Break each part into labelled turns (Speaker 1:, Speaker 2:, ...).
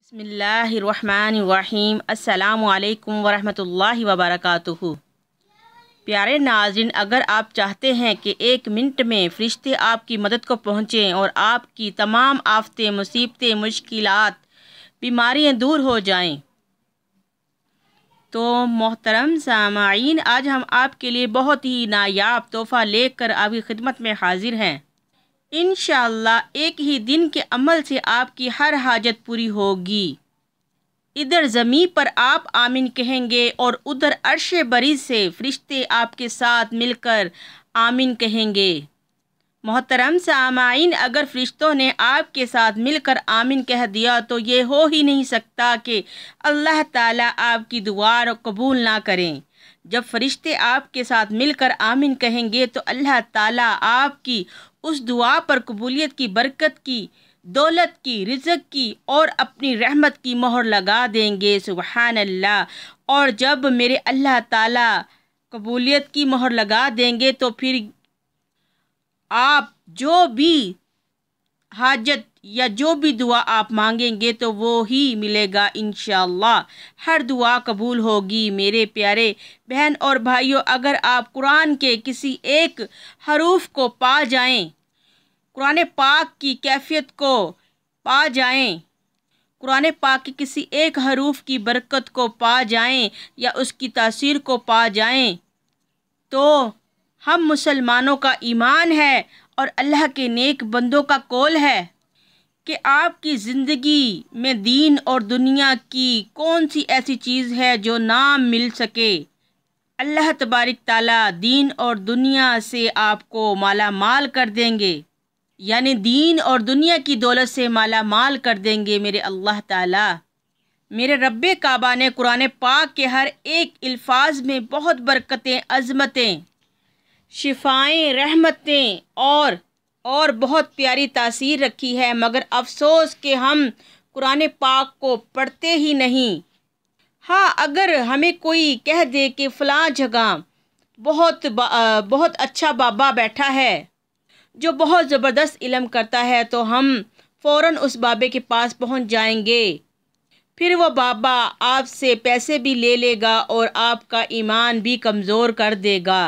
Speaker 1: بسم اللہ الرحمن الرحیم۔ السلام علیکم ورحمۃ اللہ وبرکاتہ۔ پیارے ناظرین، اگر آپ چاہتے ہیں کہ 1 منٹ میں فرشتے آپ کی مدد کو پہنچیں اور آپ کی تمام آفتیں، مصیبتیں، مشکلات، بیماریاں دور ہو جائیں، تو محترم سامعین، آج ہم آپ کے لیے بہت ہی نایاب تحفہ لے کر آپ کی خدمت میں حاضر ہیں۔ انشاءاللہ ایک ہی دن کے عمل سے آپ کی ہر حاجت پوری ہوگی۔ ادھر زمین پر آپ آمین کہیں گے اور ادھر عرش بری سے فرشتے آپ کے ساتھ مل کر آمین کہیں گے۔ محترم سامعین، اگر فرشتوں نے آپ کے ساتھ مل کر آمین کہہ دیا تو یہ ہو ہی نہیں سکتا کہ اللہ تعالیٰ آپ کی دعا قبول نہ کریں۔ جب فرشتے آپ کے ساتھ مل کر آمین کہیں گے تو اللہ تعالیٰ آپ کی اس دعا پر قبولیت کی، برکت کی، دولت کی، رزق کی اور اپنی رحمت کی مہر لگا دیں گے۔ سبحان اللہ۔ اور جب میرے اللہ تعالیٰ قبولیت کی مہر لگا دیں گے تو پھر آپ جو بھی حاجت یا جو بھی دعا آپ مانگیں گے تو وہ ہی ملے گا انشاءاللہ۔ ہر دعا قبول ہوگی۔ میرے پیارے بہن اور بھائیوں، اگر آپ قرآن کے کسی ایک حروف کو پا جائیں، قرآن پاک کی کیفیت کو پا جائیں، قرآن پاک کے کسی ایک حروف کی برکت کو پا جائیں یا اس کی تاثیر کو پا جائیں، تو ہم مسلمانوں کا ایمان ہے اور اللہ کے نیک بندوں کا قول ہے کہ آپ کی زندگی میں دین اور دنیا کی کون سی ایسی چیز ہے جو نہ مل سکے۔ اللہ تبارک تعالیٰ دین اور دنیا سے آپ کو مالا مال کر دیں گے، یعنی دین اور دنیا کی دولت سے مالا مال کر دیں گے میرے اللہ تعالیٰ۔ میرے رب کعبہ نے قرآن پاک کے ہر ایک الفاظ میں بہت برکتیں، عظمتیں، شفائیں، رحمتیں اور بہت پیاری تاثیر رکھی ہے، مگر افسوس کہ ہم قرآن پاک کو پڑھتے ہی نہیں۔ ہاں، اگر ہمیں کوئی کہہ دے کہ فلاں جگہ بہت اچھا بابا بیٹھا ہے جو بہت زبردست علم کرتا ہے، تو ہم فوراً اس بابے کے پاس پہنچ جائیں گے۔ پھر وہ بابا آپ سے پیسے بھی لے لے گا اور آپ کا ایمان بھی کمزور کر دے گا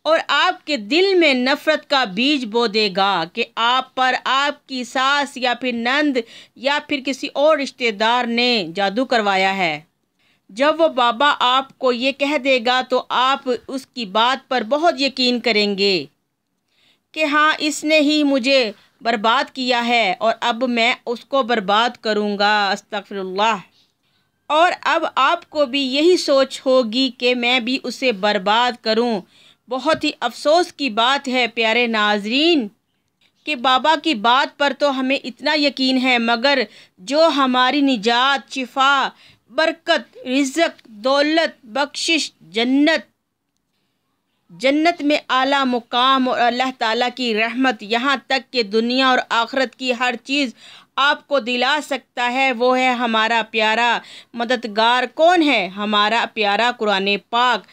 Speaker 1: اور آپ کے دل میں نفرت کا بیج بو دے گا کہ آپ پر آپ کی ساس یا پھر نند یا پھر کسی اور رشتہ دار نے جادو کروایا ہے۔ جب وہ بابا آپ کو یہ کہہ دے گا تو آپ اس کی بات پر بہت یقین کریں گے کہ ہاں، اس نے ہی مجھے برباد کیا ہے اور اب میں اس کو برباد کروں گا، استغفر اللہ۔ اور اب آپ کو بھی یہی سوچ ہوگی کہ میں بھی اسے برباد کروں۔ بہت ہی افسوس کی بات ہے پیارے ناظرین کہ بابا کی بات پر تو ہمیں اتنا یقین ہے، مگر جو ہماری نجات، شفا، برکت، رزق، دولت، بخشش، جنت میں اعلیٰ مقام اور اللہ تعالیٰ کی رحمت، یہاں تک کہ دنیا اور آخرت کی ہر چیز آپ کو دلا سکتا ہے، وہ ہے ہمارا پیارا مددگار۔ کون ہے؟ ہمارا پیارا قرآن پاک۔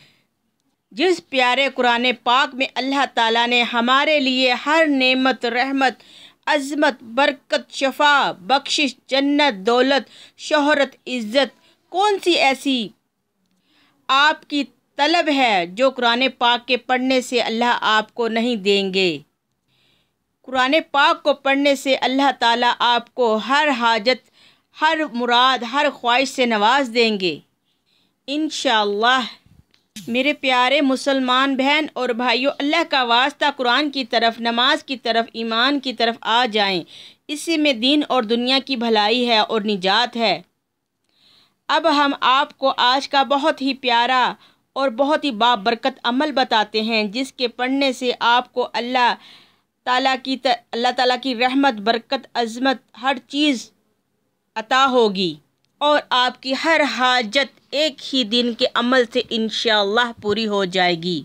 Speaker 1: جس پیارے قرآن پاک میں اللہ تعالیٰ نے ہمارے لیے ہر نعمت، رحمت، عظمت، برکت، شفا، بخشش، جنت، دولت، شہرت، عزت، کون سی ایسی آپ کی طلب ہے جو قرآن پاک کے پڑھنے سے اللہ آپ کو نہیں دیں گے؟ قرآن پاک کو پڑھنے سے اللہ تعالیٰ آپ کو ہر حاجت، ہر مراد، ہر خواہش سے نواز دیں گے انشاءاللہ۔ میرے پیارے مسلمان بہن اور بھائیوں، اللہ کا واسطہ قرآن کی طرف، نماز کی طرف، ایمان کی طرف آ جائیں۔ اسی میں دین اور دنیا کی بھلائی ہے اور نجات ہے۔ اب ہم آپ کو آج کا بہت ہی پیارا اور بہت ہی بابرکت عمل بتاتے ہیں جس کے پڑھنے سے آپ کو اللہ تعالیٰ کی رحمت، برکت، عظمت، ہر چیز عطا ہوگی اور آپ کی ہر حاجت ایک ہی دن کے عمل سے انشاءاللہ پوری ہو جائے گی۔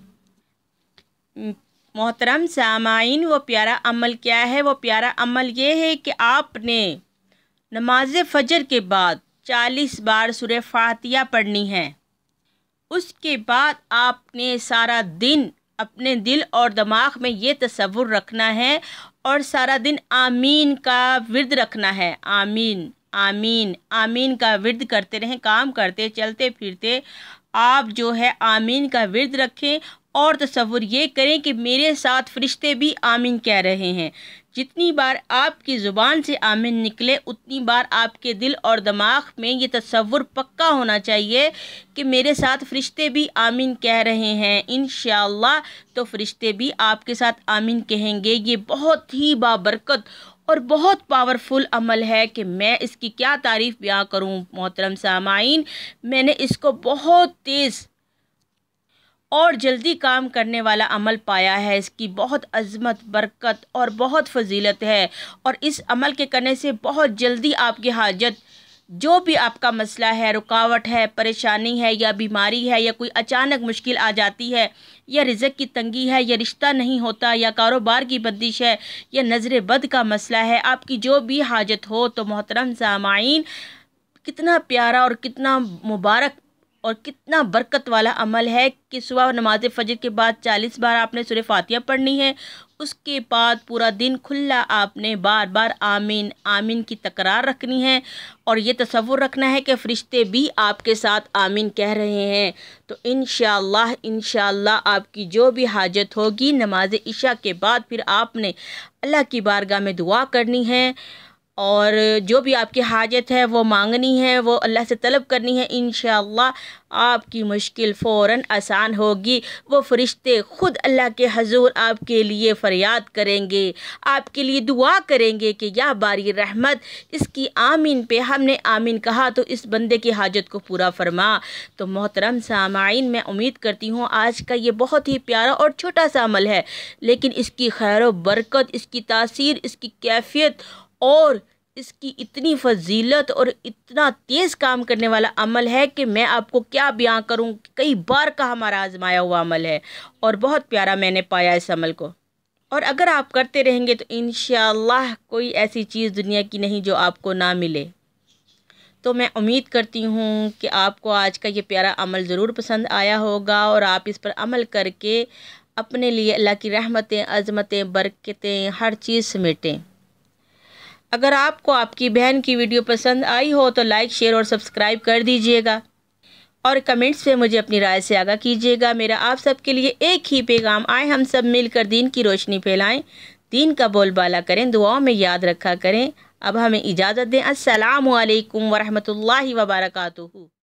Speaker 1: محترم سامعین، وہ پیارا عمل کیا ہے؟ وہ پیارا عمل یہ ہے کہ آپ نے نماز فجر کے بعد 40 بار سورہ فاتحہ پڑھنی ہے۔ اس کے بعد آپ نے سارا دن اپنے دل اور دماغ میں یہ تصور رکھنا ہے اور سارا دن آمین کا ورد رکھنا ہے۔ آمین آمین آمین کا ورد کرتے رہیں، کام کرتے چلتے پھرتے آپ جو ہے آمین کا ورد رکھیں، اور تصور یہ کریں کہ میرے ساتھ فرشتے بھی آمین کہہ رہے ہیں۔ جتنی بار آپ کی زبان سے آمین نکلے اتنی بار آپ کے دل اور دماغ میں یہ تصور پکا ہونا چاہیے کہ میرے ساتھ فرشتے بھی آمین کہہ رہے ہیں۔ انشاءاللہ تو فرشتے بھی آپ کے ساتھ آمین کہیں گے۔ یہ بہت ہی بابرکت اور بہت پاورفل عمل ہے کہ میں اس کی کیا تعریف بیان کروں محترم سامعین۔ میں نے اس کو بہت تیز اور جلدی کام کرنے والا عمل پایا ہے۔ اس کی بہت عظمت، برکت اور بہت فضیلت ہے، اور اس عمل کے کرنے سے بہت جلدی آپ کی حاجت، جو بھی آپ کا مسئلہ ہے، رکاوٹ ہے، پریشانی ہے، یا بیماری ہے، یا کوئی اچانک مشکل آ جاتی ہے، یا رزق کی تنگی ہے، یا رشتہ نہیں ہوتا، یا کاروبار کی بندش ہے، یا نظر بد کا مسئلہ ہے، آپ کی جو بھی حاجت ہو، تو محترم سامعین کتنا پیارا اور کتنا مبارک اور کتنا برکت والا عمل ہے کہ صبح نماز فجر کے بعد 40 بار آپ نے سورہ فاتحہ پڑھنی ہے۔ اس کے بعد پورا دن کھلا آپ نے بار بار آمین آمین کی تکرار رکھنی ہے، اور یہ تصور رکھنا ہے کہ فرشتے بھی آپ کے ساتھ آمین کہہ رہے ہیں۔ تو انشاءاللہ آپ کی جو بھی حاجت ہوگی نماز عشاء کے بعد پھر آپ نے اللہ کی بارگاہ میں دعا کرنی ہے، اور جو بھی آپ کی حاجت ہے وہ مانگنی ہے، وہ اللہ سے طلب کرنی ہے۔ انشاءاللہ آپ کی مشکل فوراً آسان ہوگی۔ وہ فرشتے خود اللہ کے حضور آپ کے لیے فریاد کریں گے، آپ کے لیے دعا کریں گے کہ یا باری رحمت، اس کی آمین پہ ہم نے آمین کہا تو اس بندے کی حاجت کو پورا فرما۔ تو محترم سامعین، میں امید کرتی ہوں آج کا یہ بہت ہی پیارا اور چھوٹا سا عمل ہے، لیکن اس کی خیر و برکت، اس کی تاثیر، اس کی کیفیت اور اس کی اتنی فضیلت اور اتنا تیز کام کرنے والا عمل ہے کہ میں آپ کو کیا بیان کروں۔ کئی بار کا ہمارا آزمایا ہوا عمل ہے، اور بہت پیارا میں نے پایا اس عمل کو، اور اگر آپ کرتے رہیں گے تو انشاءاللہ کوئی ایسی چیز دنیا کی نہیں جو آپ کو نہ ملے۔ تو میں امید کرتی ہوں کہ آپ کو آج کا یہ پیارا عمل ضرور پسند آیا ہوگا، اور آپ اس پر عمل کر کے اپنے لیے اللہ کی رحمتیں، عظمتیں، برکتیں، ہر چیز سمیٹیں۔ اگر آپ کو آپ کی بہن کی ویڈیو پسند آئی ہو تو لائک، شیئر اور سبسکرائب کر دیجئے گا، اور کمنٹس میں مجھے اپنی رائے سے آگاہ کیجئے گا۔ میرا آپ سب کے لیے ایک ہی پیغام، آئے ہم سب مل کر دین کی روشنی پھیلائیں، دین کا بول بالا کریں، دعاؤں میں یاد رکھا کریں۔ اب ہمیں اجازت دیں۔ السلام علیکم ورحمۃ اللہ وبرکاتہ۔